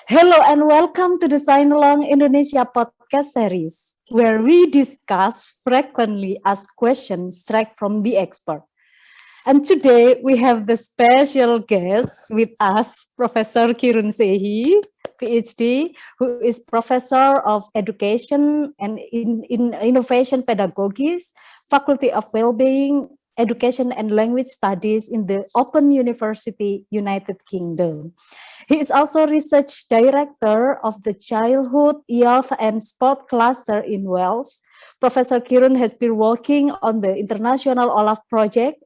Hello and welcome to the Signalong Indonesia podcast series, where we discuss frequently asked questions straight from the expert. And today we have the special guest with us, Professor Kieron Sheehy, PhD, who is Professor of Education and in Innovation Pedagogies, Faculty of Wellbeing, Education and Language Studies in the Open University, United Kingdom. He is also Research Director of the Childhood, Youth and Sport Cluster in Wales. Professor Kieron has been working on the International OLAF project.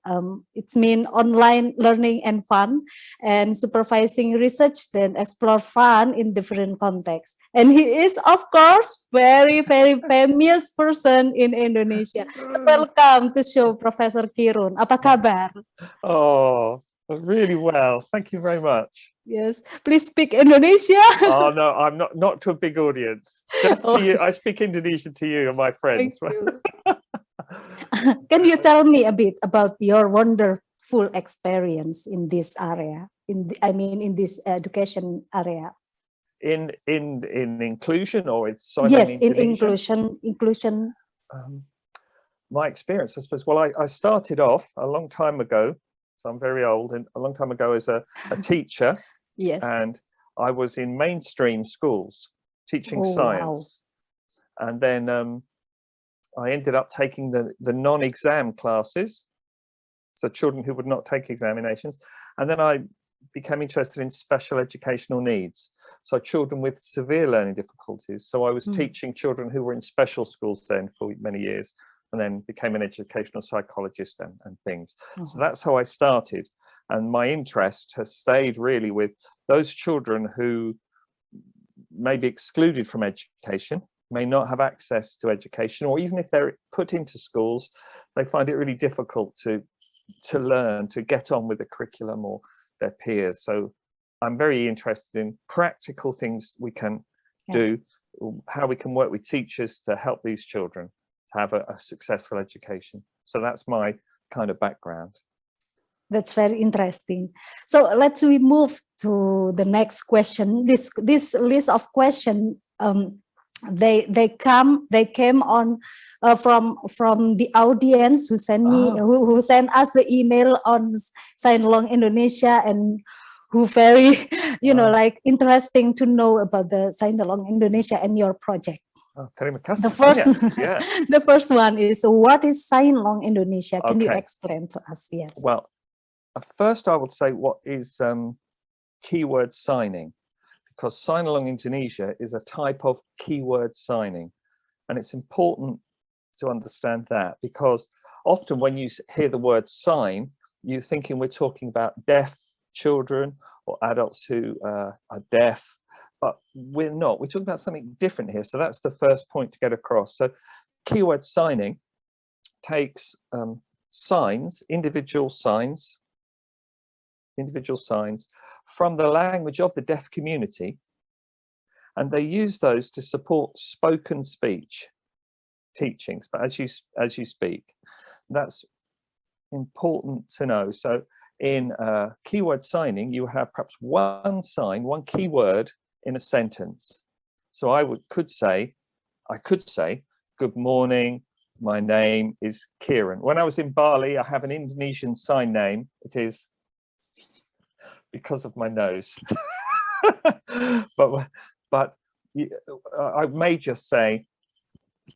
It's mean online learning and fun, and supervising research then explore fun in different contexts. And he is, of course, very famous person in Indonesia. So welcome to show Professor Kieron. Apa kabar? Oh, really well. Thank you very much. Yes, please speak Indonesia. Oh no, I'm not to a big audience. Just to you. I speak Indonesian to you and my friends. Thank you. Can you tell me a bit about your wonderful experience in this area? In this education area. In inclusion or it's yes, in inclusion. My experience, I suppose. Well, I started off a long time ago, so I'm very old, and a long time ago as a teacher. Yes. And I was in mainstream schools teaching science. Wow. And then I ended up taking the non-exam classes, so children who would not take examinations. And then I became interested in special educational needs, so children with severe learning difficulties. So I was teaching children who were in special schools then for many years, and then became an educational psychologist and things. So that's how I started. And my interest has stayed really with those children who may be excluded from education, may not have access to education, or even if they're put into schools, they find it really difficult to learn, to get on with the curriculum or their peers. So I'm very interested in practical things we can do, how we can work with teachers to help these children to have a successful education. So that's my kind of background. That's very interesting. So let's we move to the next question. This list of questions, they came on from the audience who sent me who sent us the email on Signalong Indonesia, and who very like interesting to know about the Signalong Indonesia and your project. The first, the first one is, what is Signalong Indonesia? Can you explain to us? Yes. Well, first I would say what is keyword signing, because Signalong Indonesia is a type of keyword signing, and it's important to understand that, because often when you hear the word sign, you're thinking we're talking about deaf children or adults who are deaf. But we're not. We're talking about something different here. So that's the first point to get across. So keyword signing takes signs, individual signs from the language of the deaf community, and they use those to support spoken speech teachings, but as you speak. That's important to know. So in keyword signing, you have perhaps one sign, one keyword in a sentence. So I could say, good morning, my name is Kieron. When I was in Bali, I have an Indonesian sign name. It is because of my nose. but I may just say,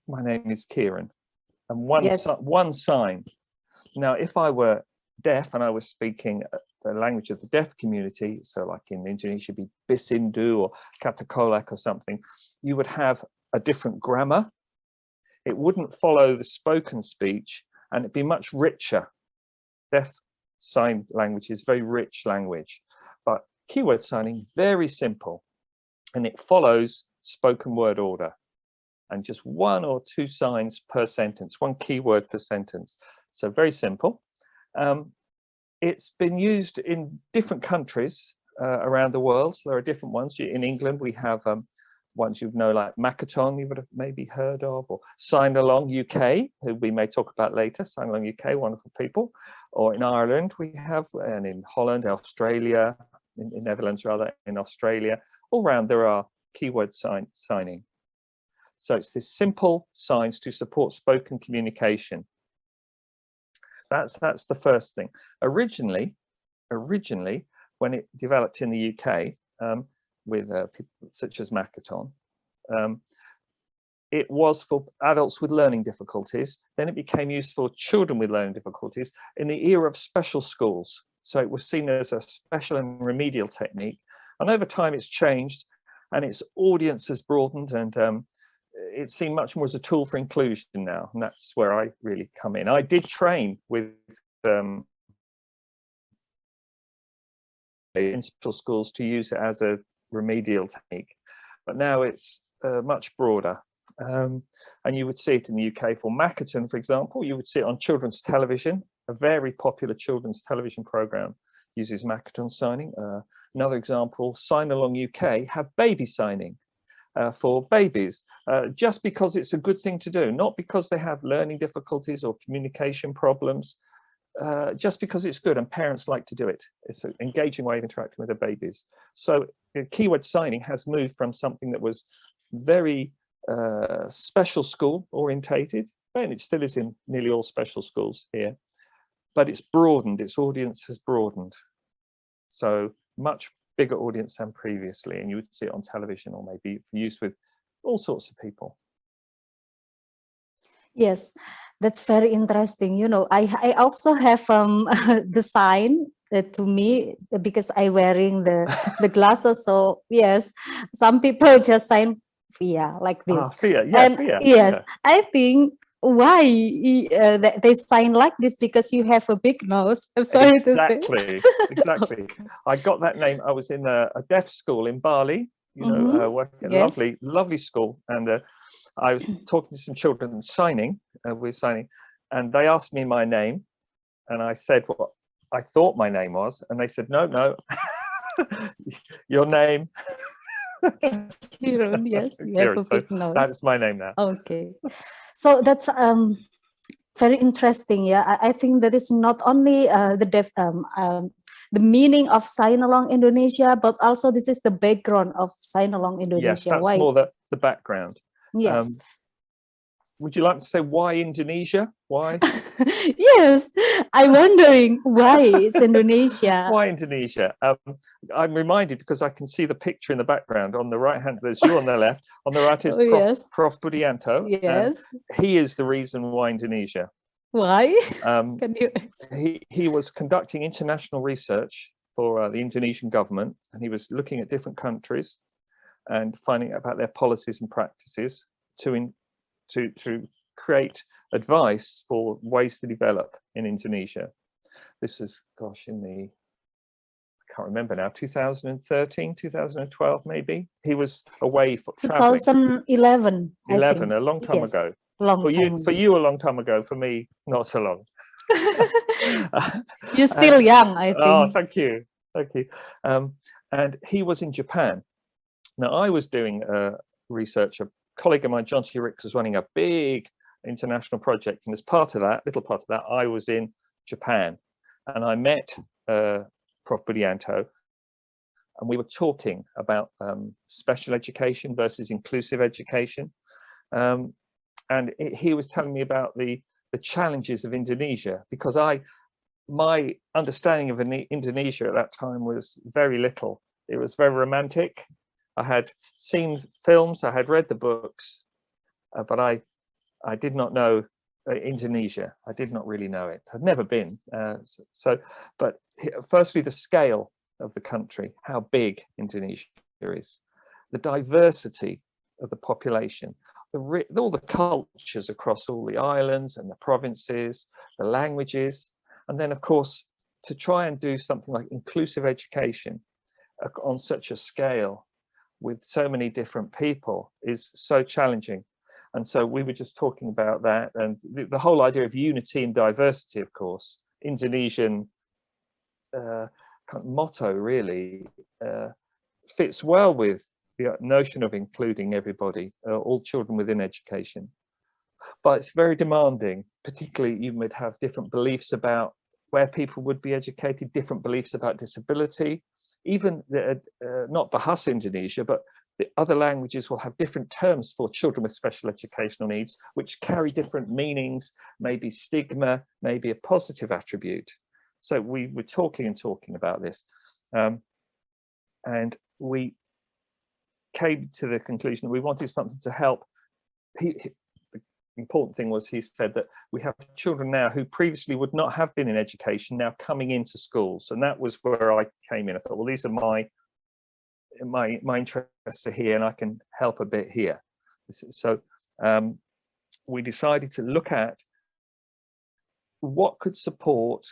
my name is Kieron, and one sign. Now, if I were deaf and I was speaking the language of the deaf community, so like in Indonesia be Bisindu or Kata or something, you would have a different grammar. It wouldn't follow the spoken speech, and it'd be much richer. Deaf sign language is very rich language, but keyword signing, very simple, and it follows spoken word order, and just one or two signs per sentence, one keyword per sentence. So very simple. It's been used in different countries around the world. So there are different ones. In England, we have ones you know, like Makaton, you would have maybe heard of, or Signalong UK, who we may talk about later. Signalong UK, wonderful people. Or in Ireland, we have, and in Holland, Australia, in Netherlands rather, in Australia. All around there are keyword signing. So it's this simple signs to support spoken communication. That's the first thing. Originally, when it developed in the UK with people such as Makaton, it was for adults with learning difficulties. Then it became used for children with learning difficulties in the era of special schools. So it was seen as a special and remedial technique. And over time it's changed and its audience has broadened, and it's seen much more as a tool for inclusion now. And that's where I really come in. I did train with in special schools to use it as a remedial technique, but now it's much broader. And you would see it in the UK for Makaton, for example. You would see it on children's television. A very popular children's television program uses Makaton signing. Another example, Signalong UK have baby signing for babies, just because it's a good thing to do, not because they have learning difficulties or communication problems, just because it's good and parents like to do it. It's an engaging way of interacting with their babies. So keyword signing has moved from something that was very special school orientated, and it still is in nearly all special schools here, but it's broadened, its audience has broadened. So much bigger audience than previously, and you would see it on television or maybe used with all sorts of people. Yes, that's very interesting. You know, I also have the sign to me, because I wearing the glasses. So yes, some people just sign Fia like this. Fia, yeah, And Fia, yes, yeah. I think why they sign like this, because you have a big nose. I'm sorry to say. Exactly. I got that name. I was in a deaf school in Bali, you know, working at a lovely school, and I was talking to some children signing, we're signing, and they asked me my name, and I said what I thought my name was, and they said, no, your name. Kieron, yes, Kieron, so that is my name now. Okay, so that's very interesting. Yeah, I think that is not only the meaning of Signalong Indonesia, but also this is the background of Signalong Indonesia. Yes, that's more the background. Yes. Would you like to say why Indonesia? Why? Yes, I'm wondering why it's Indonesia. Why Indonesia? I'm reminded because I can see the picture in the background. On the right hand, there's you on the left. On the right is Prof Budianto. Yes. He is the reason why Indonesia. Why? Can you explain? He was conducting international research for the Indonesian government, and he was looking at different countries and finding out about their policies and practices to create advice for ways to develop in Indonesia. This was, gosh, I can't remember now, 2013, 2012 maybe. He was away for 2011. 11, a long time ago. For you, a long time ago. For me, not so long. You're still young, I think. Oh, thank you. And he was in Japan. Now, I was doing research. A colleague of mine, John T. Ricks, was running a big international project, and as part of that, I was in Japan, and I met Prof Budianto, and we were talking about special education versus inclusive education, and he was telling me about the challenges of Indonesia, because my understanding of Indonesia at that time was very little. It was very romantic. I had seen films, I had read the books, but I did not know Indonesia. I did not really know it. I'd never been. But firstly, the scale of the country, how big Indonesia is, the diversity of the population, all the cultures across all the islands and the provinces, the languages, and then, of course, to try and do something like inclusive education on such a scale with so many different people is so challenging. And so we were just talking about that, and the whole idea of unity and diversity, of course, Indonesian kind of motto really fits well with the notion of including everybody, all children within education. But it's very demanding. Particularly, you would have different beliefs about where people would be educated, different beliefs about disability, even not Bahasa Indonesia, but the other languages will have different terms for children with special educational needs, which carry different meanings, maybe stigma, maybe a positive attribute. So we were talking about this, and we came to the conclusion that we wanted something to help. The important thing was, he said that we have children now who previously would not have been in education now coming into schools, and that was where I came in. I thought, well, these are my interests are here, and I can help a bit here. So we decided to look at what could support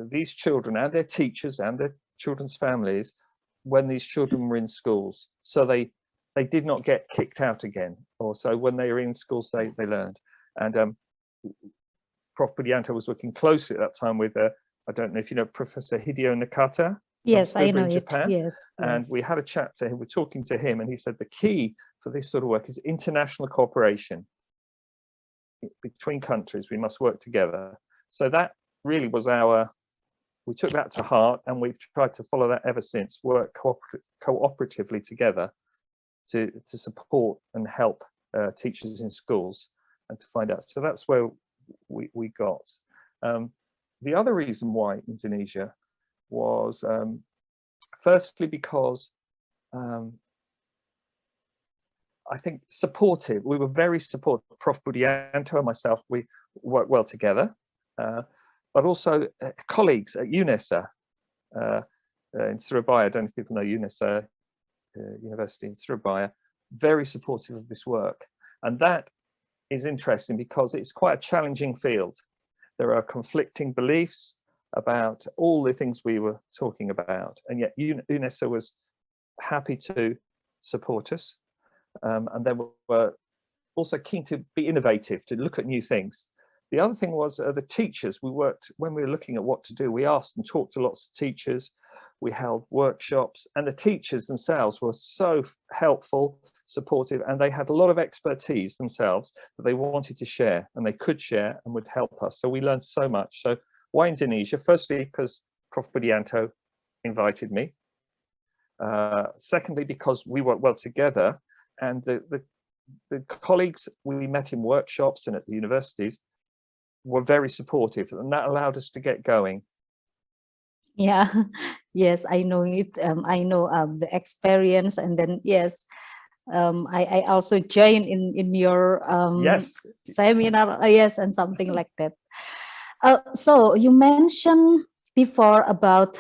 these children and their teachers and their children's families when these children were in schools, so they did not get kicked out again, or so when they were in schools they learned. And Prof Budianto was working closely at that time with I don't know if you know Professor Hideo Nakata. Yes, I know in Japan. Yes, and we had a chat to him. We're talking to him, and he said the key for this sort of work is international cooperation between countries. We must work together. So that really was we took that to heart, and we've tried to follow that ever since. Work cooperatively together to support and help teachers in schools and to find out. So that's where we got. The other reason why Indonesia was firstly because I think supportive. We were very supportive. Prof Budianto and myself, we worked well together, but also colleagues at UNESA in Surabaya. I don't know if people know UNESA University in Surabaya, very supportive of this work. And that is interesting because it's quite a challenging field. There are conflicting beliefs about all the things we were talking about, and yet UNESA was happy to support us, and they were also keen to be innovative, to look at new things. The other thing was the teachers. We worked, when we were looking at what to do, we asked and talked to lots of teachers, we held workshops, and the teachers themselves were so helpful, supportive, and they had a lot of expertise themselves that they wanted to share, and they could share and would help us. So we learned so much. So why Indonesia? Firstly, because Prof Budianto invited me. Secondly, because we work well together, and the colleagues we met in workshops and at the universities were very supportive, and that allowed us to get going. Yeah, yes, I know it. I know the experience, and then yes, I also joined in your Yes. seminar. Yes, and something like that. So you mentioned before about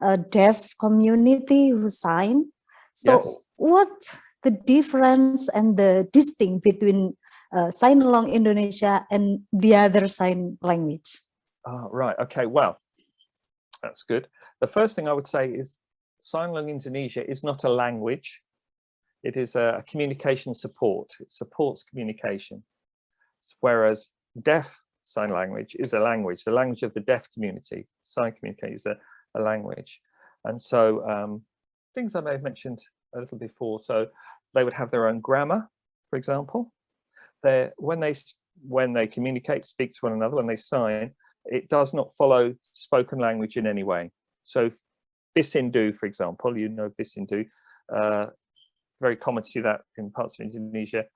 a deaf community who sign. So Yes. what the difference and the distinct between Signalong Indonesia and the other sign language? Right. Okay. Well, that's good. The first thing I would say is Signalong Indonesia is not a language. It is a communication support. It supports communication, whereas deaf sign language is a language, the language of the deaf community. Sign communication is a language. And so things I may have mentioned a little before. So they would have their own grammar, for example. When they communicate, speak to one another, when they sign, it does not follow spoken language in any way. So Bisindu, for example, you know Bisindu, very common to see that in parts of Indonesia.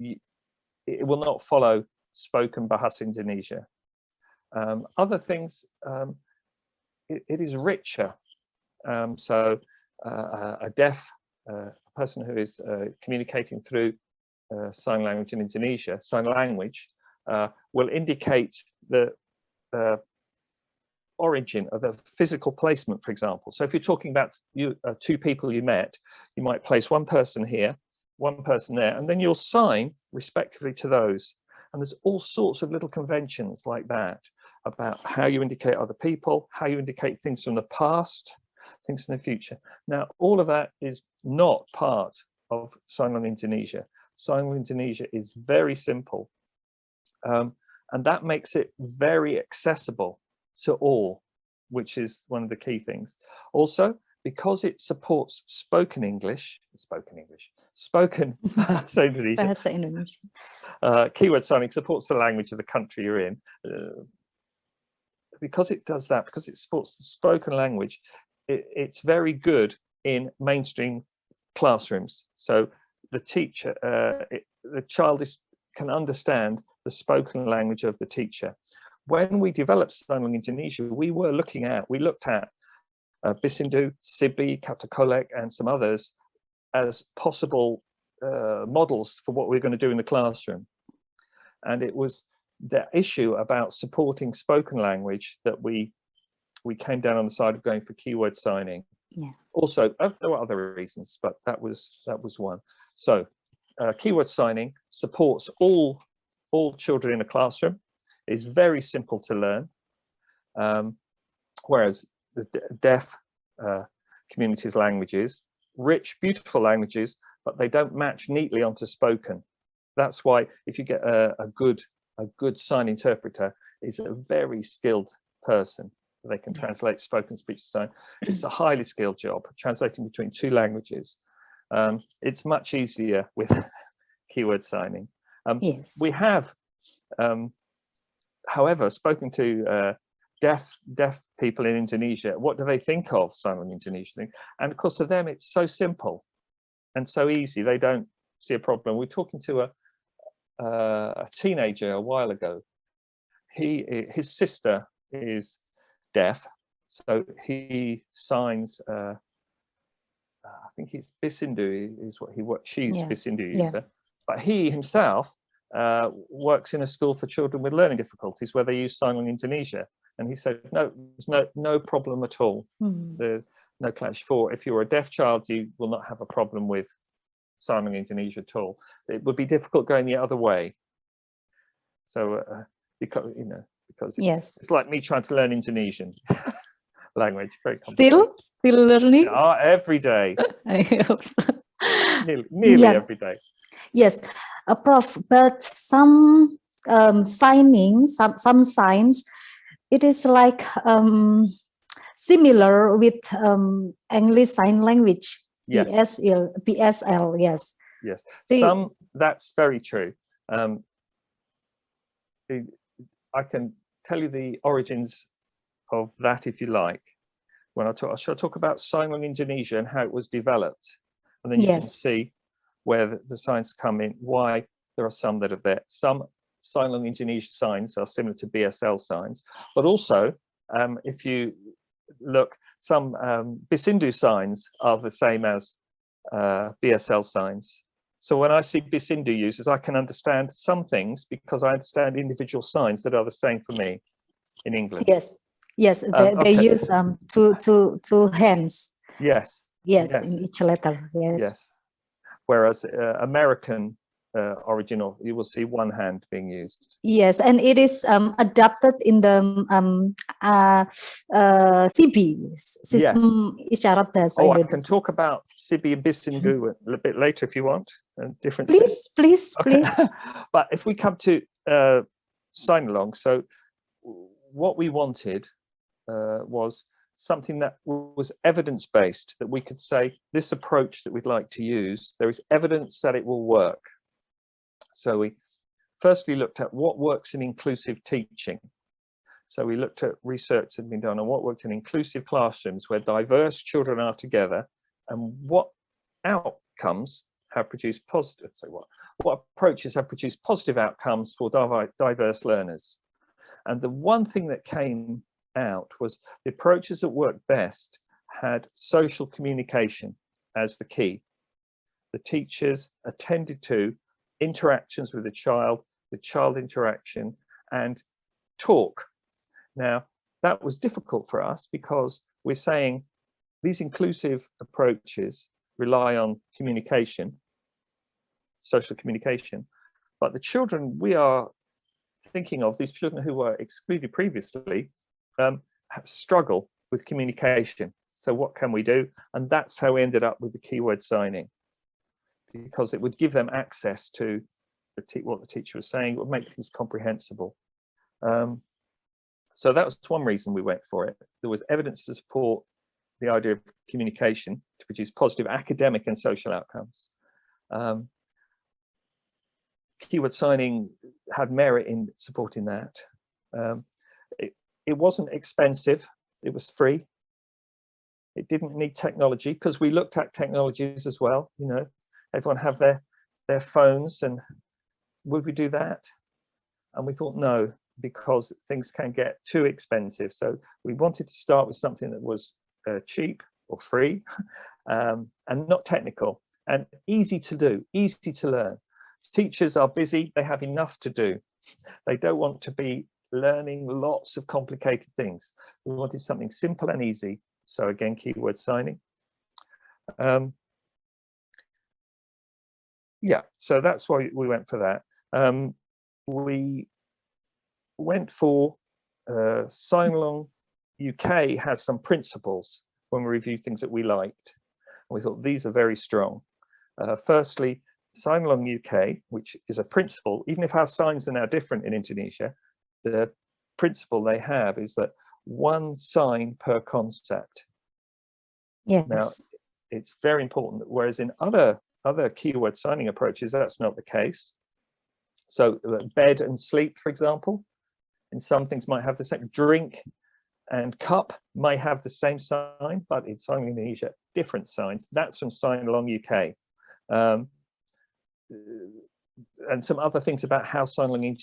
It will not follow spoken Bahasa Indonesia. Other things, it is richer. So a deaf person who is communicating through sign language in Indonesia, sign language, will indicate the origin of the physical placement, for example. So if you're talking about two people you met, you might place one person here, one person there, and then you'll sign respectively to those. And there's all sorts of little conventions like that about how you indicate other people, how you indicate things from the past, things from the future. Now, all of that is not part of Signalong Indonesia. Signalong Indonesia is very simple, and that makes it very accessible to all, which is one of the key things. Also, because it supports spoken Bahasa Indonesia. Bahasa Indonesia. Keyword signing supports the language of the country you're in. Because it does that, because it supports the spoken language, it's very good in mainstream classrooms. So the teacher, the child can understand the spoken language of the teacher. When we developed Signalong Indonesia, we looked at Bisindu, Sibi, Kata Kolek, and some others as possible models for what we're going to do in the classroom. And it was the issue about supporting spoken language that we came down on the side of going for keyword signing. Yeah. Also, there were other reasons, but that was one. So keyword signing supports all children in a classroom. It's very simple to learn, whereas the deaf community's languages, rich, beautiful languages, but they don't match neatly onto spoken. That's why if you get a good sign interpreter, is a very skilled person. They can translate spoken speech to sign. It's a highly skilled job, translating between two languages. It's much easier with keyword signing. Yes. We have, however, spoken to deaf people in Indonesia. What do they think of Signalong Indonesia? And of course, to them, it's so simple and so easy. They don't see a problem. We're talking to a teenager a while ago. His sister is deaf, so he signs. I think it's Bisindu is what she's Bisindu user, but he himself works in a school for children with learning difficulties where they use Signalong Indonesia, and he said there's no problem at all. There's no clash. If you're a deaf child, you will not have a problem with Signalong Indonesia at all. It would be difficult going the other way. So because it's like me trying to learn Indonesian language. Very complicated. Still learning? Every day. I hope so. Nearly every day. Yes, Prof. But some some signs, it is like similar with English Sign Language. Yes. PSL. Yes. Yes. That's very true. I can tell you the origins of that if you like. When I talk about Signalong Indonesia and how it was developed, and then you can see where the signs come in, why there are some that are there. Some Signalong Indonesia signs are similar to BSL signs, but also if you look, some Bisindu signs are the same as BSL signs. So when I see Bisindu users, I can understand some things because I understand individual signs that are the same for me in England. Yes, they use two hands. Yes, in each letter. Yes. Whereas American original, you will see one hand being used. Yes, and it is adapted in the CB, Sistem Isyarat Bahasa Indonesia. I can talk about Sibi and Bisindu a little bit later if you want. Different. Please. But if we come to Signalong, so what we wanted was something that was evidence-based, that we could say this approach that we'd like to use, there is evidence that it will work. So we firstly looked at what works in inclusive teaching. So we looked at research that had been done on what worked in inclusive classrooms where diverse children are together, and what outcomes have produced positive, what approaches have produced positive outcomes for diverse learners. And the one thing that came out was the approaches that worked best had social communication as the key. The teachers attended to interactions with the child interaction, and talk. Now, that was difficult for us because we're saying these inclusive approaches rely on communication, social communication, but the children we are thinking of, these children who were excluded previously, struggle with communication. So what can we do? And that's how we ended up with the keyword signing, because it would give them access to what the teacher was saying. It would make things comprehensible. So that was one reason we went for it. There was evidence to support the idea of communication to produce positive academic and social outcomes. Keyword signing had merit in supporting that. It wasn't expensive. It was free. It didn't need technology, because we looked at technologies as well. You know, everyone have their phones, and would we do that? And we thought no, because things can get too expensive. So we wanted to start with something that was cheap or free, and not technical, and easy to do, easy to learn. Teachers are busy, they have enough to do. They don't want to be learning lots of complicated things. We wanted something simple and easy. So again, keyword signing. Yeah, so that's why we went for that. We went for Signalong UK has some principles when we review things that we liked. We thought these are very strong. Firstly, Signalong UK, which is a principle, even if our signs are now different in Indonesia, the principle they have is that one sign per concept. Yes. Now, it's very important, whereas in other keyword signing approaches, that's not the case. So bed and sleep, for example, in some things might have the same. Drink and cup might have the same sign, but in Signalong Indonesia, different signs. That's from Signalong UK. And some other things about how Signalong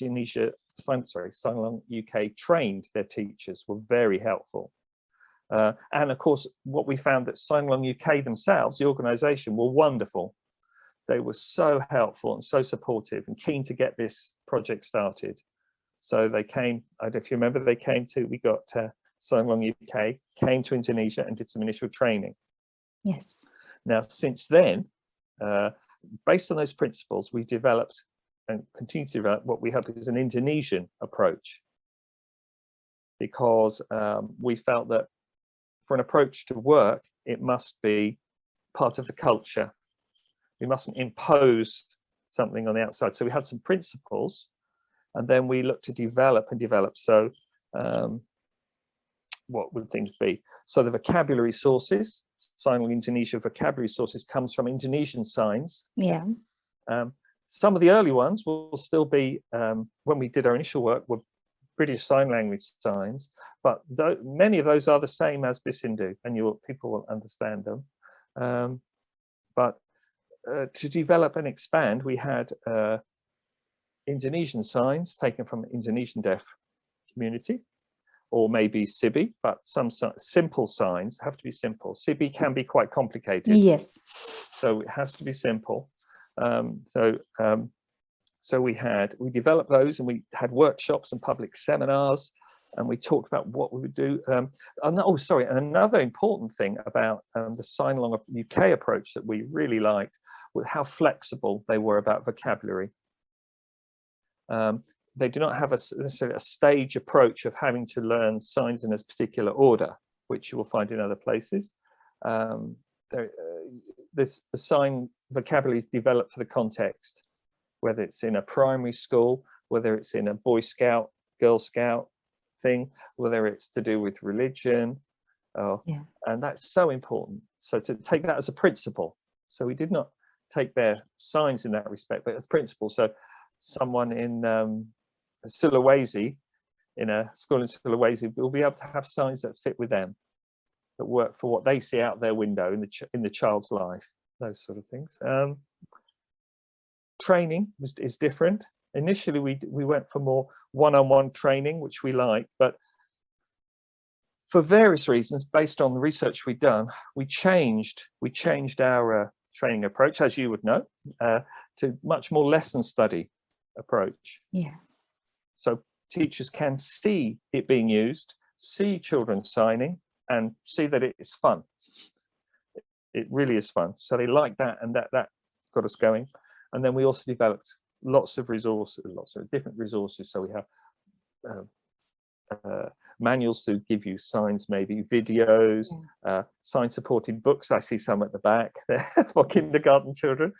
UK trained their teachers were very helpful. And of course, what we found that Signalong UK themselves, the organisation, were wonderful. They were so helpful and so supportive and keen to get this project started. So they came, I don't know if you remember, we got Signalong UK, came to Indonesia and did some initial training. Yes. Now, since then, based on those principles, we developed and continue to develop what we hope is an Indonesian approach, because we felt that for an approach to work, it must be part of the culture. We mustn't impose something on the outside. So we had some principles, and then we looked to develop and develop. So what would things be? So the vocabulary sources, Signalong Indonesia vocabulary sources, comes from Indonesian signs. Yeah. Some of the early ones will still be, when we did our initial work, were British Sign Language signs, but many of those are the same as Bisindu, and people will understand them. But to develop and expand, we had Indonesian signs taken from Indonesian deaf community, or maybe Sibi, but some simple signs have to be simple. Sibi can be quite complicated. Yes. So it has to be simple. So we developed those, and we had workshops and public seminars, and we talked about what we would do. And another important thing about the Signalong UK approach that we really liked was how flexible they were about vocabulary. They do not have necessarily a stage approach of having to learn signs in a particular order, which you will find in other places. The sign vocabulary is developed for the context, whether it's in a primary school, whether it's in a Boy Scout, Girl Scout thing, whether it's to do with religion, and that's so important. So to take that as a principle. So we did not take their signs in that respect, but as principle. So someone in Sulawesi, in a school in Sulawesi, will be able to have signs that fit with them, that work for what they see out their window in the child's life, those sort of things. Training is different. Initially, we went for more one-on-one training, which we like, but for various reasons, based on the research we'd done, we changed our training approach, as you would know, to much more lesson study approach. Yeah. So teachers can see it being used, see children signing, and see that it's fun. It really is fun. So they like that, and that got us going. And then we also developed lots of different resources. So we have manuals to give you signs, maybe videos, sign-supported books. I see some at the back there for kindergarten children.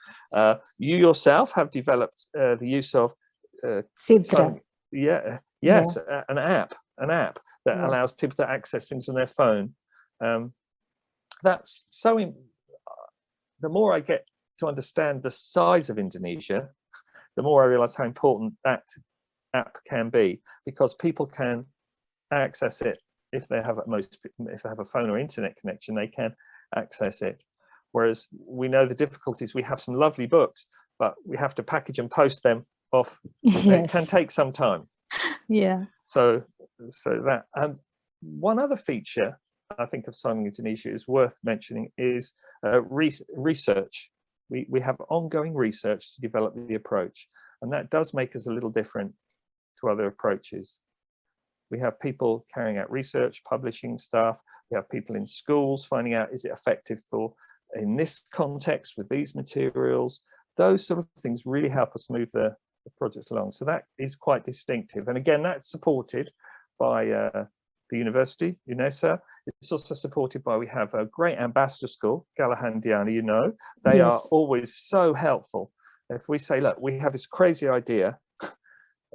You yourself have developed the use of Sidra. an app that allows people to access things on their phone. That's so. The more I get to understand the size of Indonesia, the more I realize how important that app can be, because people can access it if they have a phone or internet connection, they can access it. Whereas we know the difficulties. We have some lovely books, but we have to package and post them off. Yes. It can take some time. Yeah. So that, and one other feature I think of Signalong Indonesia is worth mentioning is research. We have ongoing research to develop the approach, and that does make us a little different to other approaches. We have people carrying out research, publishing stuff. We have people in schools finding out, is it effective in this context with these materials? Those sort of things really help us move the projects along. So that is quite distinctive. And again, that's supported by the university, UNESA. It's also supported by, we have a great ambassador school, Galahandiana, you know. They Yes. are always so helpful. If we say, look, we have this crazy idea,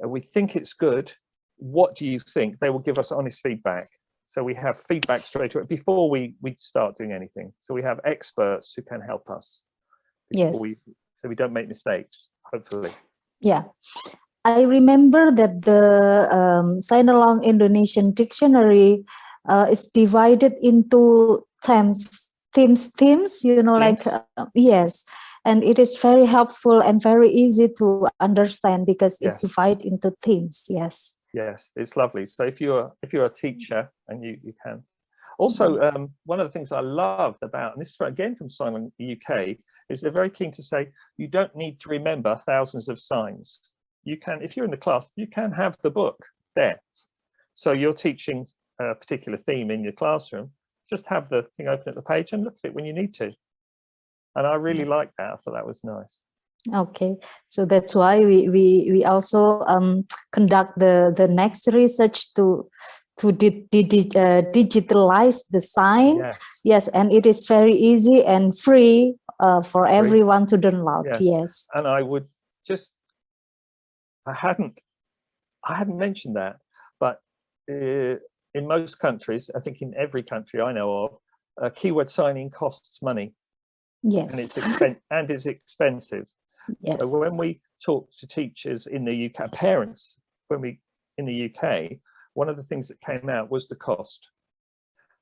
we think it's good, what do you think? They will give us honest feedback. So we have feedback straight away before we start doing anything. So we have experts who can help us. Yes. So we don't make mistakes, hopefully. Yeah. I remember that the Signalong Indonesian dictionary is divided into themes, you know, Themes? like, yes. And it is very helpful and very easy to understand because it Yes. divides into themes. Yes. Yes, it's lovely. So if you're a teacher, and you can. Also, one of the things I loved about, and this is again from Signalong UK, is they're very keen to say, you don't need to remember thousands of signs. You can, if you're in the class, you can have the book there. So you're teaching a particular theme in your classroom, just have the thing open at the page and look at it when you need to. And I really liked that. I thought that was nice. Okay, so that's why we also conduct the next research to digitalize the sign. Yes. Yes, and it is very easy and free for everyone to download. Yes. Yes. And I would just, I hadn't mentioned that, but in most countries, I think in every country I know of, keyword signing costs money. Yes. And it's expensive. Yes. So when we talk to teachers in the UK, parents, in the UK, one of the things that came out was the cost.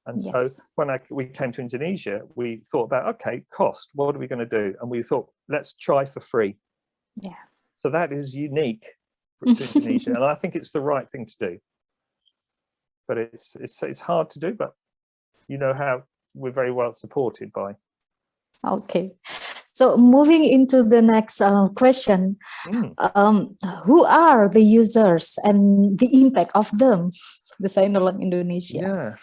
And Yes. so when we came to Indonesia, we thought about, okay, cost, what are we going to do? And we thought, let's try for free. Yeah. So that is unique to Indonesia, and I think it's the right thing to do. But it's hard to do, but you know how we're very well supported by. Okay. So moving into the next question, who are the users and the impact of them, the Signalong Indonesia? Yeah.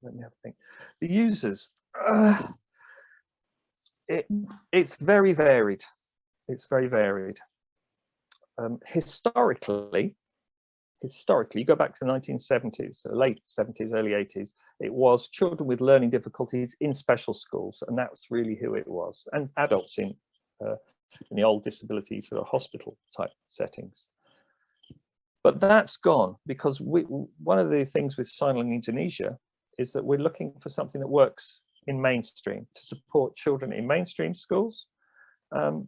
Let me have a think. The users, it's very varied. It's very varied. Historically, you go back to the 1970s, late 70s, early 80s, it was children with learning difficulties in special schools, and that's really who it was, and adults in the old disability sort of hospital type settings. But that's gone, because one of the things with Signalong Indonesia is that we're looking for something that works in mainstream, to support children in mainstream schools, and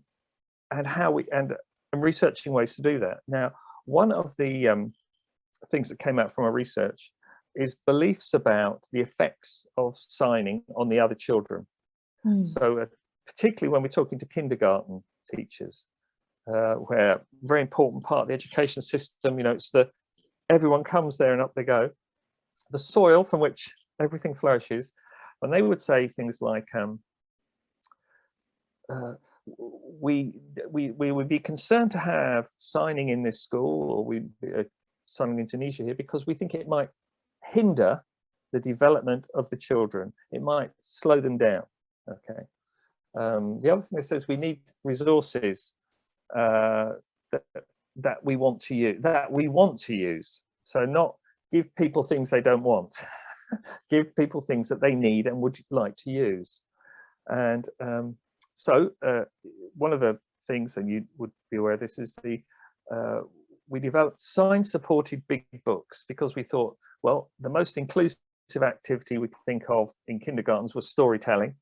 researching ways to do that. Now, one of the things that came out from our research is beliefs about the effects of signing on the other children. So particularly when we're talking to kindergarten teachers, where a very important part of the education system, you know, it's everyone comes there and up they go, the soil from which everything flourishes. And they would say things like, we would be concerned to have signing in this school, or signing in Indonesia here, because we think it might hinder the development of the children. It might slow them down. Okay. The other thing it says, we need resources that we want to use. So not give people things they don't want. Give people things that they need and would like to use. And so one of the things, and you would be aware of this, is we developed sign-supported big books, because we thought, well, the most inclusive activity we could think of in kindergartens was storytelling.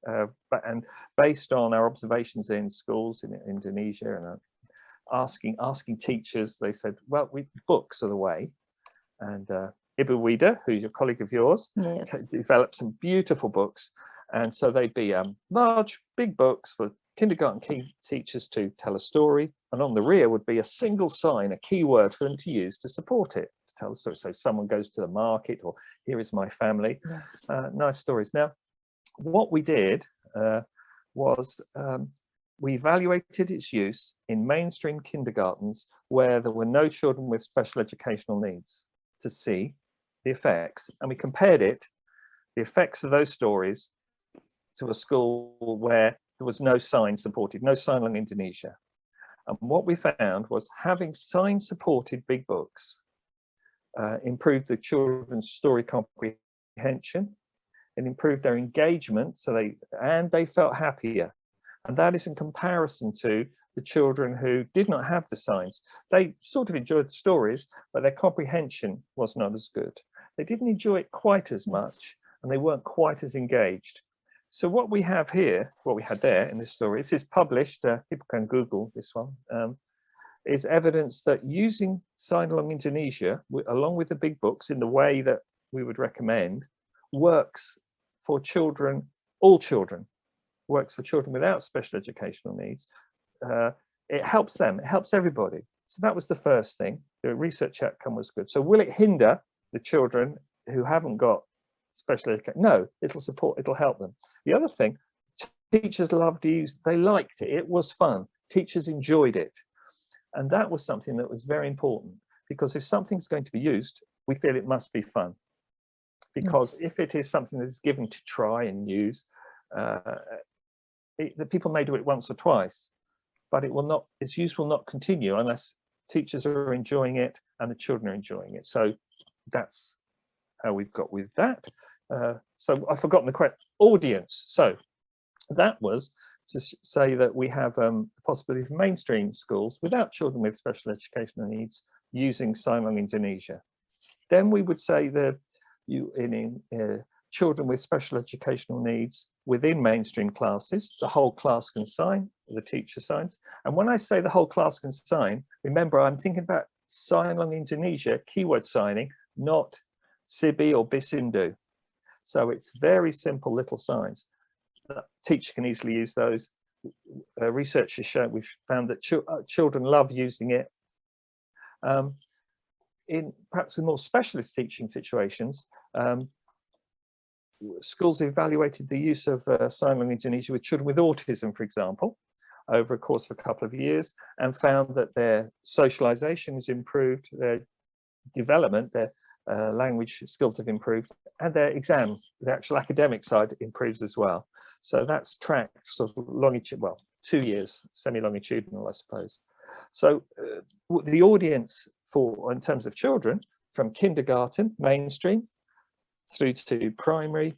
And based on our observations in schools in Indonesia, and asking teachers, they said, well, books are the way. and Ibu Wida, who's a colleague of yours, Yes. developed some beautiful books. And so they'd be large, big books for kindergarten teachers to tell a story. And on the rear would be a single sign, a keyword for them to use to support it, to tell the story. So someone goes to the market, or here is my family. Yes. Nice stories. Now, what we did was we evaluated its use in mainstream kindergartens where there were no children with special educational needs to see the effects. And we compared the effects of those stories to a school where there was no sign supported, no Signalong Indonesia. And what we found was having sign supported big books improved the children's story comprehension, it improved their engagement, so they felt happier. And that is in comparison to the children who did not have the signs. They sort of enjoyed the stories, but their comprehension was not as good. They didn't enjoy it quite as much, and they weren't quite as engaged. So what we have here, what we had there in this story, this is published, people can Google this one, is evidence that using Signalong Indonesia, along with the big books in the way that we would recommend, works for children, all children, works for children without special educational needs. It helps them, it helps everybody. So that was the first thing. The research outcome was good. So will it hinder the children who haven't got special education? No, it'll support, it'll help them. The other thing, teachers loved to use, they liked it, it was fun. Teachers enjoyed it. And that was something that was very important, because if something's going to be used, we feel it must be fun. Because if it is something that is given to try and use, the people may do it once or twice, but it will not, its use will not continue unless teachers are enjoying it and the children are enjoying it. So that's how we've got with that. So I've forgotten the correct audience. So that was to say that we have the possibility of mainstream schools without children with special educational needs using Signalong Indonesia. Then we would say that children with special educational needs within mainstream classes, the whole class can sign, the teacher signs. And when I say the whole class can sign, remember, I'm thinking about Signalong Indonesia keyword signing, not Sibi or Bisindu. So it's very simple little signs. The teacher can easily use those. Research has shown, we've found that children love using it. In perhaps in more specialist teaching situations, schools evaluated the use of Signalong Indonesia with children with autism, for example, over a course of a couple of years, and found that their socialization has improved, their development, their language skills have improved, and their exam, the actual academic side, improves as well. So that's tracked sort of longitude, well, 2 years, semi-longitudinal, I suppose. So the audience for, in terms of children, from kindergarten, mainstream, through to primary,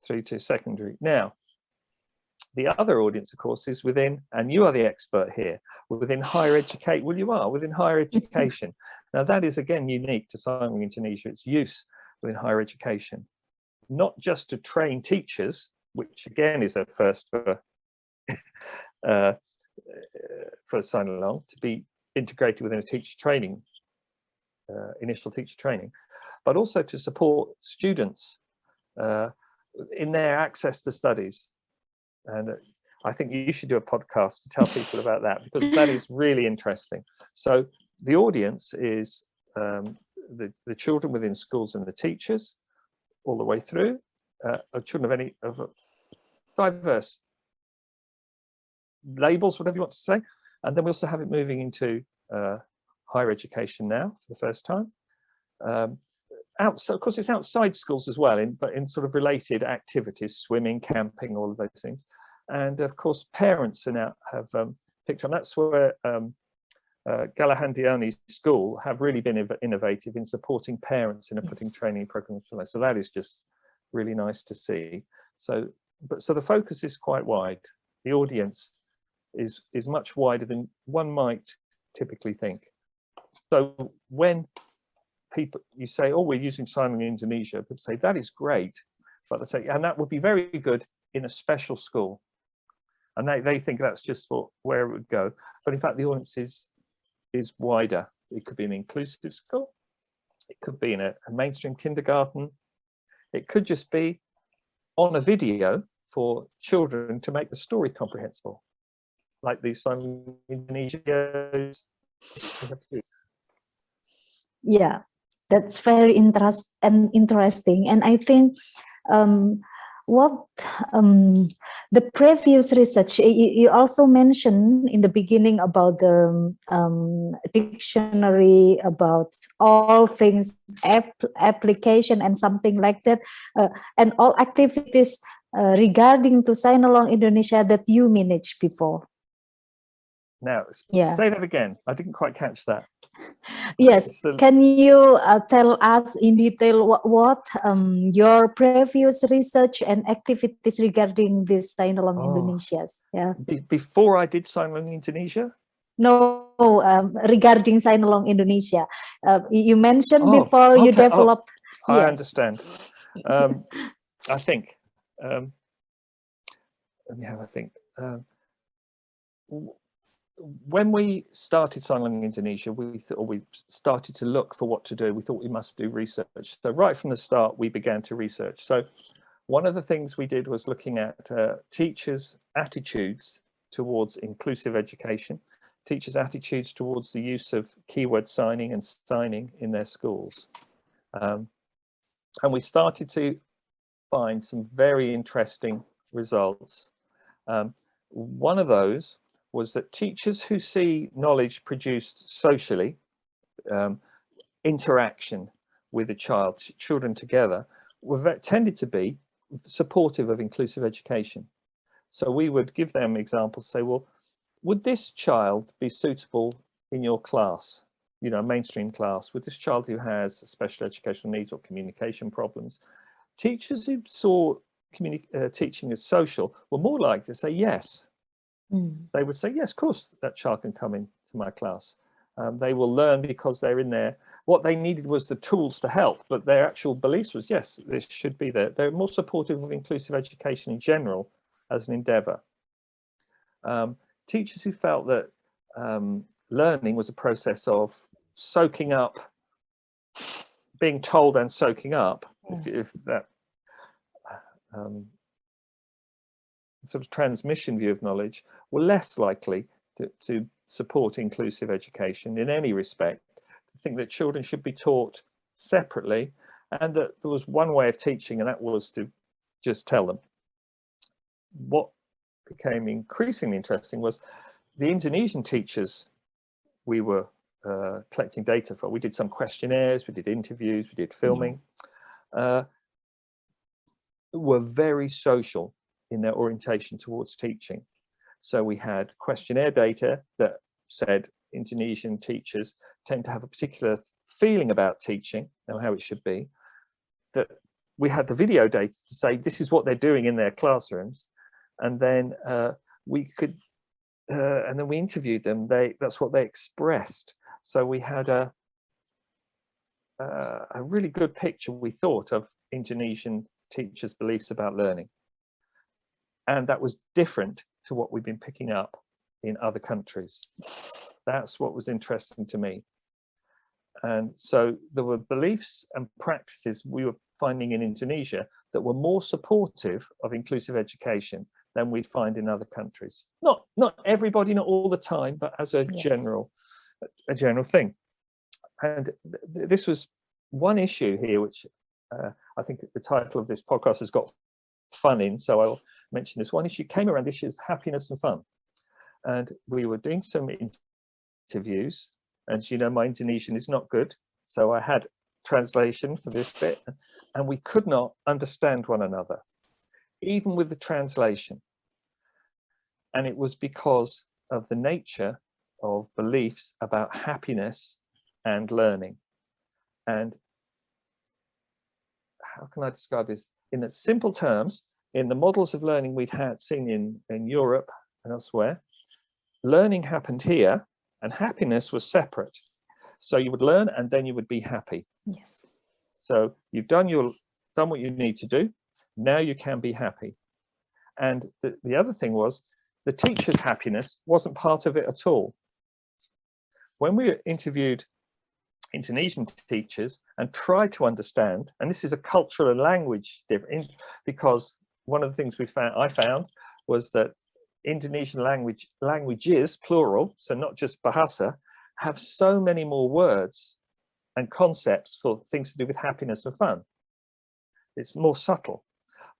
through to secondary. Now, the other audience, of course, is within, and you are the expert here, within higher education. Well, you are within higher education. Now, that is again unique to Signalong Indonesia, its use within higher education, not just to train teachers, which again is a first for Signalong, to be integrated within a teacher training, initial teacher training, but also to support students in their access to studies. And I think you should do a podcast to tell people about that, because that is really interesting. So the audience is the children within schools and the teachers all the way through, children of diverse labels, whatever you want to say. And then we also have it moving into higher education now for the first time. So of course, it's outside schools as well, but in sort of related activities, swimming, camping, all of those things. And of course, parents are now have picked on. That's where Galahandiani's school have really been innovative in supporting parents in putting training programs in place. So that is just really nice to see. So the focus is quite wide. The audience is much wider than one might typically think. So when people, you say, oh, we're using Signalong Indonesia, but say that is great, but they say, and that would be very good in a special school. And they think that's just for where it would go. But in fact, the audience is wider. It could be an inclusive school. It could be in a mainstream kindergarten. It could just be on a video for children to make the story comprehensible, like these Sign Indonesia videos. Yeah, that's very interesting. And I think what the previous research, you also mentioned in the beginning about the dictionary, about all things, application and something like that, and all activities regarding to Signalong Indonesia that you managed before. Now, say that again. I didn't quite catch that. Yes, can you tell us in detail what your previous research and activities regarding this Signalong Indonesia? Yeah. Before I did Signalong Indonesia? No, regarding Signalong Indonesia. You mentioned before you developed. I understand. I think. Let me have a think. When we started Signalong Indonesia, we started to look for what to do. We thought we must do research. So right from the start, we began to research. So one of the things we did was looking at teachers' attitudes towards inclusive education, teachers' attitudes towards the use of keyword signing and signing in their schools. And we started to find some very interesting results. One of those was that teachers who see knowledge produced socially, interaction with a child, children together, tended to be supportive of inclusive education. So we would give them examples, say, well, would this child be suitable in your class, you know, mainstream class? Would this child who has special educational needs or communication problems? Teachers who saw teaching as social were more likely to say yes. They would say, yes, of course, that child can come into my class. They will learn because they're in there. What they needed was the tools to help, but their actual beliefs was, yes, this should be there. They're more supportive of inclusive education in general as an endeavor. Teachers who felt that learning was a process of soaking up, being told and soaking up, if that sort of transmission view of knowledge, were less likely to support inclusive education in any respect, to think that children should be taught separately, and that there was one way of teaching, and that was to just tell them. What became increasingly interesting was the Indonesian teachers we were collecting data for. We did some questionnaires, we did interviews, we did filming, were very social in their orientation towards teaching. So we had questionnaire data that said Indonesian teachers tend to have a particular feeling about teaching and how it should be. That we had the video data to say this is what they're doing in their classrooms, and then we could, and then we interviewed them. That's what they expressed. So we had a really good picture, we thought, of Indonesian teachers' beliefs about learning. And that was different to what we've been picking up in other countries. That's what was interesting to me. And so there were beliefs and practices we were finding in Indonesia that were more supportive of inclusive education than we'd find in other countries. Not everybody, not all the time, but as a general thing. And this was one issue here, which I think the title of this podcast has got fun in, so I'll mention this. One issue came around the issue of happiness and fun. And we were doing some interviews, and you know, my Indonesian is not good, so I had translation for this bit, and we could not understand one another, even with the translation. And it was because of the nature of beliefs about happiness and learning. And how can I describe this? In the simple terms, in the models of learning we'd seen in Europe and elsewhere, learning happened here and happiness was separate. So you would learn and then you would be happy. Yes. So you've done what you need to do. Now you can be happy. And the other thing was the teacher's happiness wasn't part of it at all. When we interviewed Indonesian teachers and try to understand, and this is a cultural and language difference, because one of the things I found was that Indonesian languages, plural, so not just bahasa, have so many more words and concepts for things to do with happiness and fun. It's more subtle,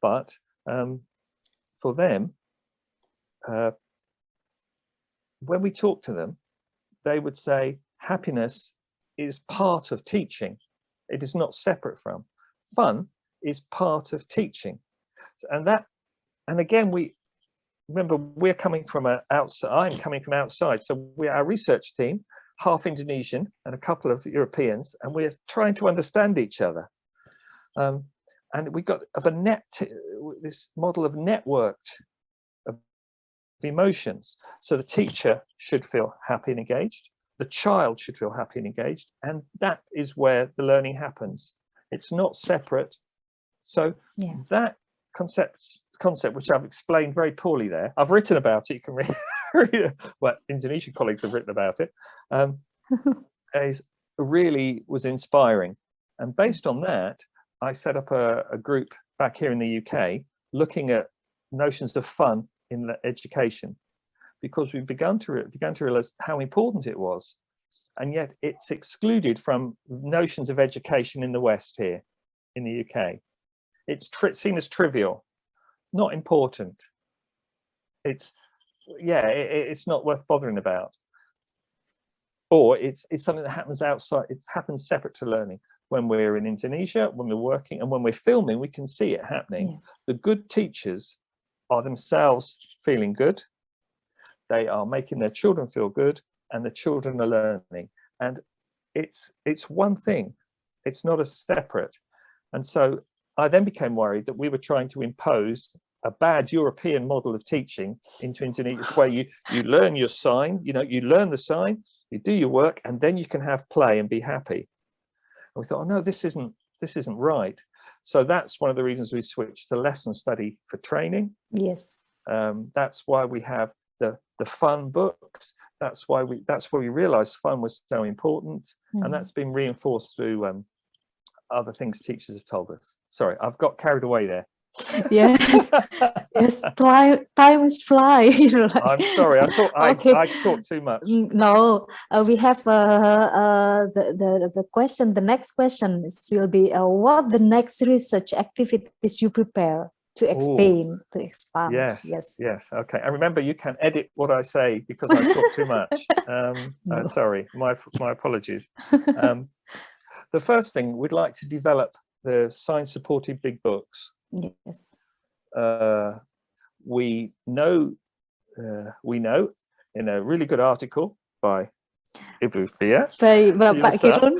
but for them, when we talk to them, they would say happiness is part of teaching. It is not separate from. Fun is part of teaching. And again, remember, we're coming from outside. I'm coming from outside. So we're our research team, half Indonesian and a couple of Europeans, and we're trying to understand each other. And we got this model of networked of emotions. So the teacher should feel happy and engaged. The child should feel happy and engaged. And that is where the learning happens. It's not separate. So that concept, which I've explained very poorly there, I've written about it. You can read it. Well, Indonesian colleagues have written about it. Really was inspiring. And based on that, I set up a group back here in the UK looking at notions of fun in education, because we've begun to realize how important it was, and yet it's excluded from notions of education in the West here in the UK. It's seen as trivial, not important. It's not worth bothering about, or it's something that happens outside. It happens separate to learning. When we're in Indonesia, when we're working, and when we're filming, we can see it happening. Yeah. The good teachers are themselves feeling good. They are making their children feel good, and the children are learning. And it's one thing. It's not a separate. And so I then became worried that we were trying to impose a bad European model of teaching into Indonesia, where you learn your sign, you learn the sign, you do your work, and then you can have play and be happy. And we thought, oh no, this isn't right. So that's one of the reasons we switched to lesson study for training. Yes. That's why we have the fun books. That's where we realized fun was so important. And that's been reinforced through other things teachers have told us. Sorry, I've got carried away there. Yes, yes. Time is fly. I'm sorry. I thought I talked too much. No, we have the question. The next question will be what the next research activities you prepare to explain, to expand. Yes. Okay. And remember, you can edit what I say because I talk too much. No. Sorry, my apologies. The first thing, we'd like to develop the science-supported big books. Yes. We know in a really good article by Ibu Khofidotur. Pak Kieron.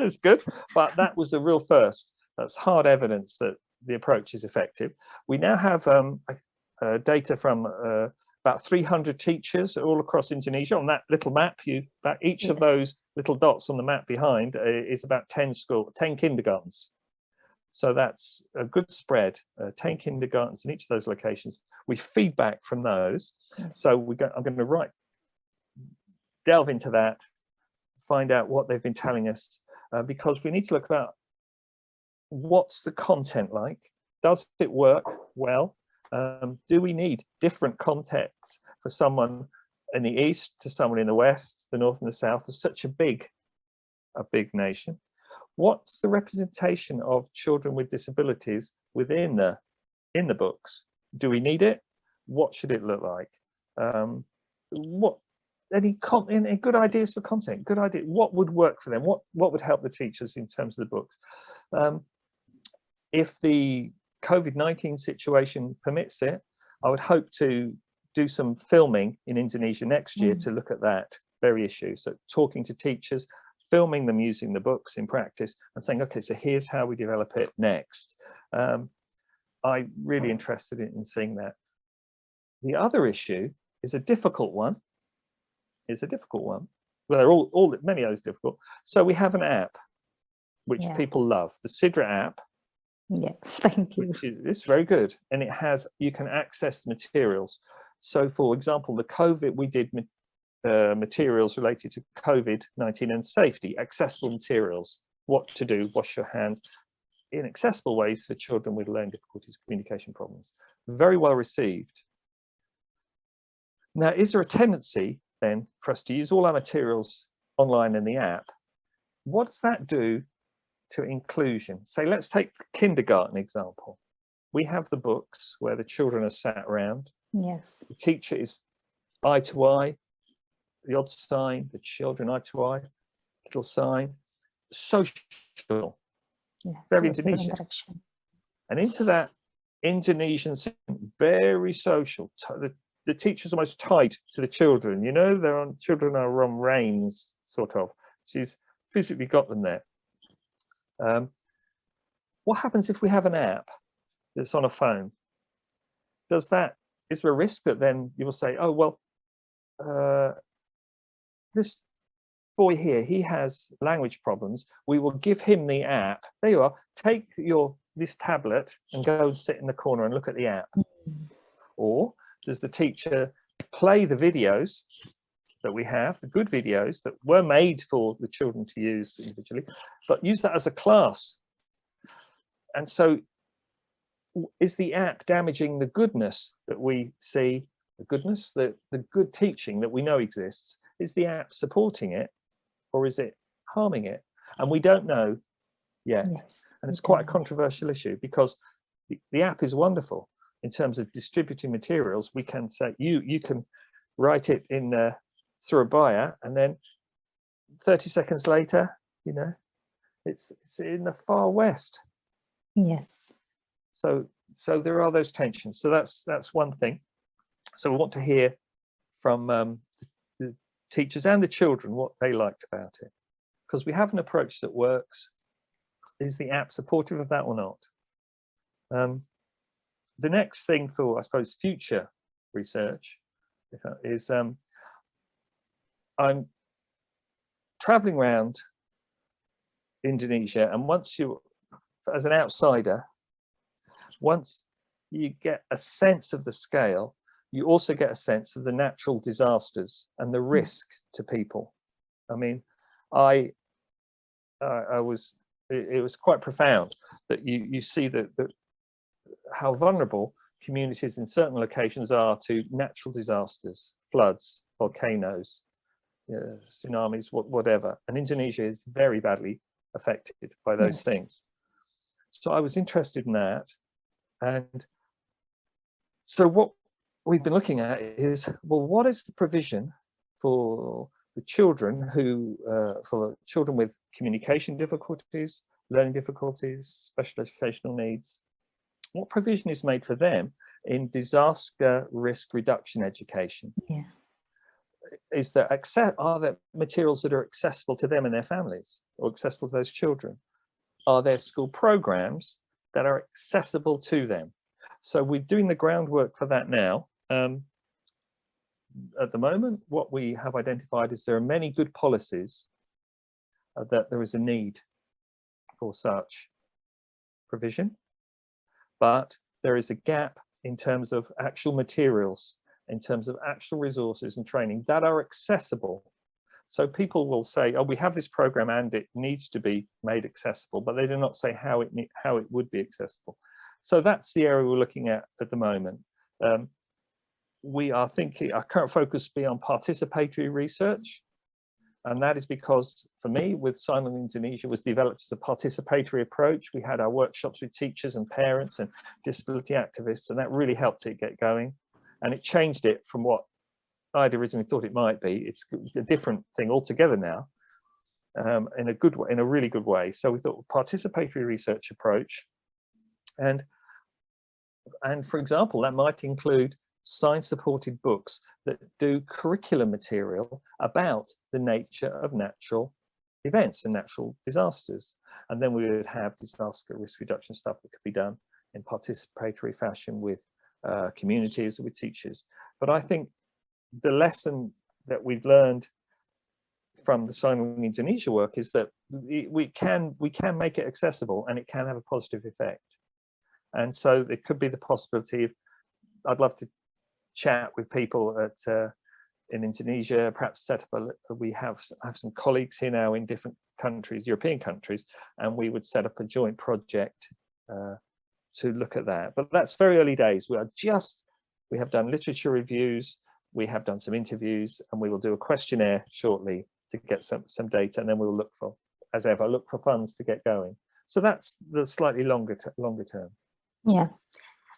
It's good, but that was the real first. That's hard evidence that the approach is effective. We now have data from about 300 teachers all across Indonesia on that little map. Each of those little dots on the map behind is about 10 kindergartens. So that's a good spread, 10 kindergartens in each of those locations. We feedback from those. Yes. So I'm going to delve into that, find out what they've been telling us, because we need to look about what's the content like? Does it work well? Do we need different contexts for someone in the East to someone in the West, the North and the South of such a big nation? What's the representation of children with disabilities in the books? Do we need it? What should it look like? Any good ideas for content? Good idea. What would work for them? What would help the teachers in terms of the books? If the COVID-19 situation permits it, I would hope to do some filming in Indonesia next year to look at that very issue. So talking to teachers, filming them using the books in practice and saying, okay, so here's how we develop it next. I'm really interested in seeing that. The other issue is a difficult one. Well, they're many of those difficult. So we have an app which people love, the Sidra app. Yes, thank you. It's very good, and you can access materials. So, for example, the COVID, we did materials related to COVID-19 and safety, accessible materials, what to do, wash your hands, in accessible ways for children with learning difficulties, communication problems. Very well received. Now, is there a tendency then for us to use all our materials online in the app? What does that do to inclusion? Say, let's take the kindergarten example. We have the books where the children are sat around. Yes. The teacher is eye to eye, the odd sign, the children eye to eye, little sign, social, very Indonesian. And into that Indonesian system, very social. The teacher's almost tied to the children, you know, children are on reins, sort of. She's physically got them there. What happens if we have an app that's on a phone? Is there a risk that then you will say, oh, well, this boy here, he has language problems. We will give him the app. There you are. Take this tablet and go and sit in the corner and look at the app. Or does the teacher play the videos that we have, the good videos that were made for the children to use individually, but use that as a class? And so is the app damaging the goodness that we see, the goodness, the good teaching that we know exists? Is the app supporting it, or is it harming it? And we don't know yet. Yes, and it's quite a controversial issue, because the app is wonderful in terms of distributing materials. We can say, you can write it in Surabaya, and then 30 seconds later, you know, it's in the far west. Yes. So there are those tensions. So that's one thing. So we want to hear from the teachers and the children what they liked about it, because we have an approach that works. Is the app supportive of that or not? The next thing for, I suppose, future research is I'm traveling around Indonesia, and once you, as an outsider, once you get a sense of the scale, you also get a sense of the natural disasters and the risk to people. I mean, it was quite profound that you see how vulnerable communities in certain locations are to natural disasters, floods, volcanoes, tsunamis, whatever. And Indonesia is very badly affected by those things. So I was interested in that. And so what we've been looking at is, well, what is the provision for the children for children with communication difficulties, learning difficulties, special educational needs? What provision is made for them in disaster risk reduction education? Yeah. Are there materials that are accessible to them and their families, or accessible to those children? Are there school programs that are accessible to them? So we're doing the groundwork for that now. At the moment, what we have identified is there are many good policies that there is a need for such provision, but there is a gap in terms of actual materials, in terms of actual resources and training that are accessible. So people will say, oh, we have this program and it needs to be made accessible, but they do not say how it would be accessible. So that's the area we're looking at the moment. We are thinking our current focus will be on participatory research. And that is because, for me, with Signalong Indonesia was developed as a participatory approach. We had our workshops with teachers and parents and disability activists, and that really helped it get going. And it changed it from what I'd originally thought it might be. It's a different thing altogether now, in a good way, in a really good way. So we thought participatory research approach, and for example, that might include science-supported books that do curriculum material about the nature of natural events and natural disasters. And then we would have disaster risk reduction stuff that could be done in participatory fashion with communities, with teachers. But I think the lesson that we've learned from the Signalong Indonesia work is that we can make it accessible, and it can have a positive effect. And so there could be the possibility of, I'd love to chat with people at in Indonesia, perhaps set up we have some colleagues here now in different countries, European countries, and we would set up a joint project to look at that. But that's very early days. We have done literature reviews, we have done some interviews, and we will do a questionnaire shortly to get some data, and then we'll look for, as ever, look for funds to get going. So that's the slightly longer term. Yeah,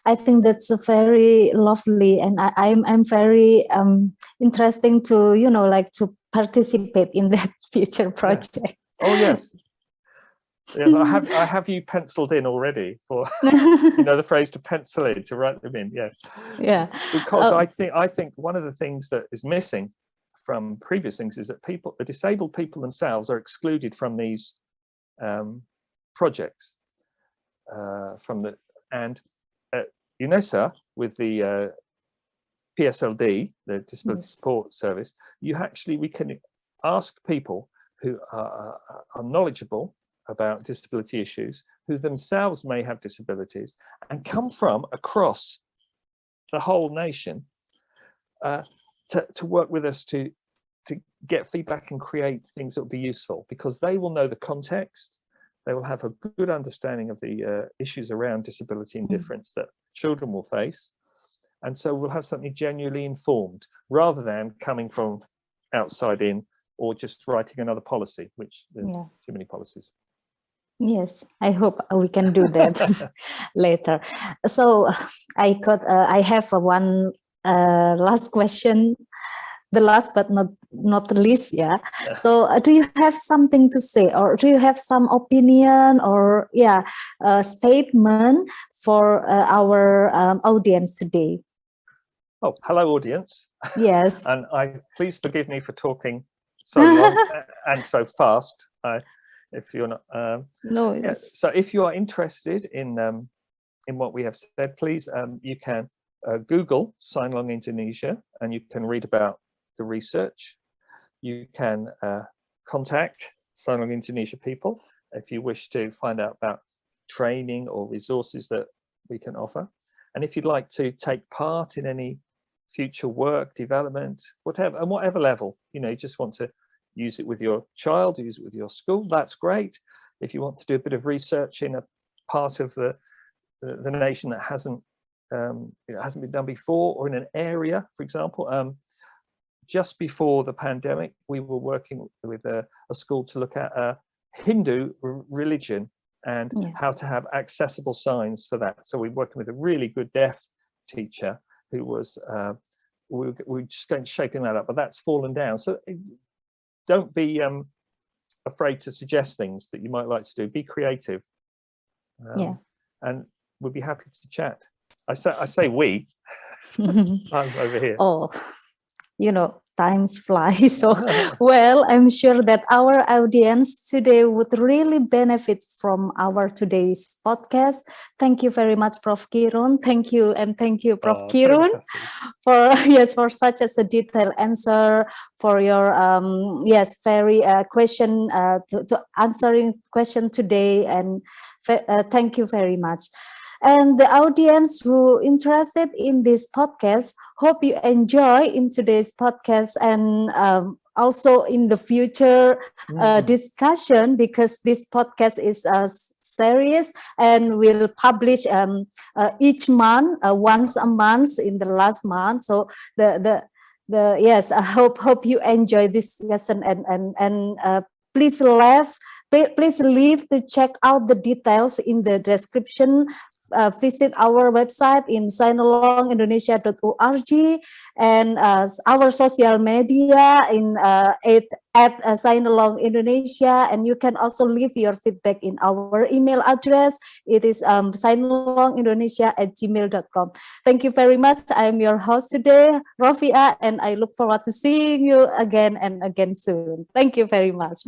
I think that's a very lovely, and I'm very interesting to to participate in that future project. Yeah. Oh yes. Yes, I have you penciled in already for the phrase to pencil in, to write them in. Yes. Yeah. Because I think one of the things that is missing from previous things is that the disabled people themselves are excluded from these projects. UNESA with the PSLD, the Disability Support Service, we can ask people who are knowledgeable about disability issues, who themselves may have disabilities and come from across the whole nation, to work with us to get feedback and create things that will be useful, because they will know the context, they will have a good understanding of the issues around disability and difference that children will face, and so we'll have something genuinely informed rather than coming from outside in or just writing another policy, which there's too many policies. Yes, I hope we can do that later. So I have one last question, the last but not least. Yeah. So do you have something to say, or do you have some opinion or statement for our audience today? Oh, hello, audience. Yes. And please forgive me for talking so long and so fast. If you're not, no. Yes. So if you are interested in what we have said, please you can Google Signalong Indonesia, and you can read about the research. You can contact Signalong Indonesia people if you wish to find out about training or resources that we can offer. And if you'd like to take part in any future work, development, whatever level, you just want to use it with your child, use it with your school, that's great. If you want to do a bit of research in a part of the nation that hasn't been done before, or in an area, for example, just before the pandemic, we were working with a school to look at Hindu religion and how to have accessible signs for that. So we're working with a really good deaf teacher who was, we're just going shaping that up, but that's fallen down. So don't be afraid to suggest things that you might like to do. Be creative, and we'll be happy to chat. I say we. I'm over here. Oh, times fly. So, well, I'm sure that our audience today would really benefit from our today's podcast. Thank you very much, Prof. Kieron. Thank you, and thank you, Prof. Kieron, for such a detailed answer, for your very question to answering question today, and thank you very much. And the audience who interested in this podcast, hope you enjoy in today's podcast, and also in the future discussion, because this podcast is a series and will publish each month, once a month in the last month. So I hope you enjoy this lesson, and please leave to check out the details in the description. Visit our website in signalongindonesia.org, and our social media at Signalong Indonesia, and you can also leave your feedback in our email address. It is signalongindonesia@gmail.com. Thank you very much. I'm your host today, Rofiah, and I look forward to seeing you again and again soon. Thank you very much.